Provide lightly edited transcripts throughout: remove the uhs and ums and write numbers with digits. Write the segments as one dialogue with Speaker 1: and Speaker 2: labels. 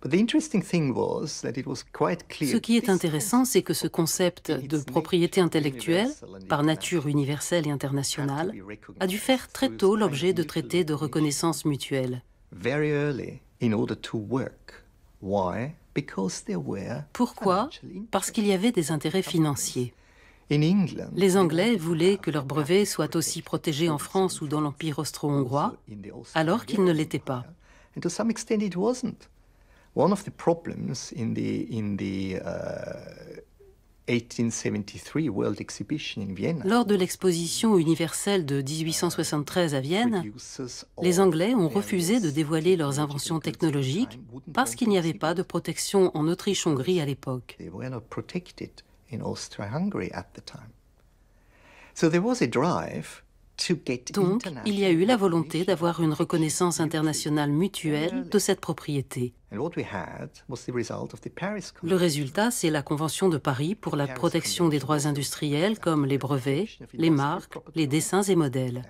Speaker 1: Ce qui est intéressant, c'est que ce concept de propriété intellectuelle, par nature universelle et internationale, a dû faire très tôt l'objet de traités de reconnaissance mutuelle. Pourquoi? Parce qu'il y avait des intérêts financiers. Les Anglais voulaient que leurs brevets soient aussi protégés en France ou dans l'Empire austro-hongrois, alors qu'ils ne l'étaient pas.
Speaker 2: One of the problems in the 1873 World Exhibition in Vienna.
Speaker 1: Lors de l'exposition universelle de 1873 à Vienne, les Anglais ont refusé de dévoiler leurs inventions technologiques parce qu'il n'y avait pas de protection en Autriche-Hongrie à l'époque.
Speaker 2: They were not protected in Austria-Hungary at the time. So there was a drive.
Speaker 1: Donc, il y a eu la volonté d'avoir une reconnaissance internationale mutuelle de cette propriété. Le résultat, c'est la Convention de Paris pour la protection des droits industriels comme les brevets, les marques, les dessins et modèles.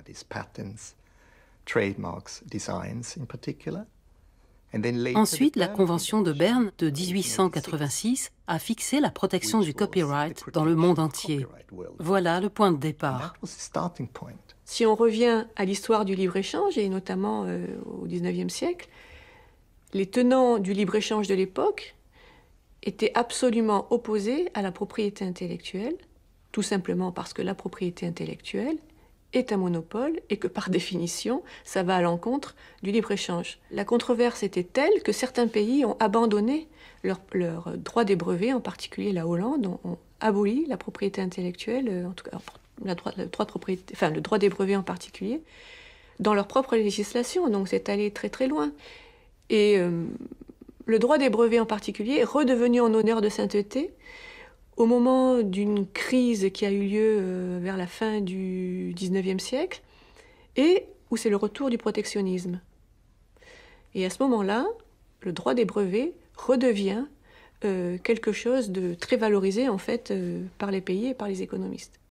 Speaker 1: Ensuite, la Convention de Berne de 1886 a fixé la protection du copyright dans le monde entier. Voilà le point de départ.
Speaker 3: Si on revient à l'histoire du libre-échange, et notamment au XIXe siècle, les tenants du libre-échange de l'époque étaient absolument opposés à la propriété intellectuelle, tout simplement parce que la propriété intellectuelle est un monopole et que par définition, ça va à l'encontre du libre-échange. La controverse était telle que certains pays ont abandonné leur droit des brevets, en particulier la Hollande, ont aboli la propriété intellectuelle, en tout cas le droit des brevets en particulier, dans leur propre législation, donc c'est allé très très loin. Et le droit des brevets en particulier est redevenu en honneur de sainteté au moment d'une crise qui a eu lieu vers la fin du XIXe siècle, et où c'est le retour du protectionnisme. Et à ce moment-là, le droit des brevets redevient quelque chose de très valorisé en fait par les pays et par les économistes.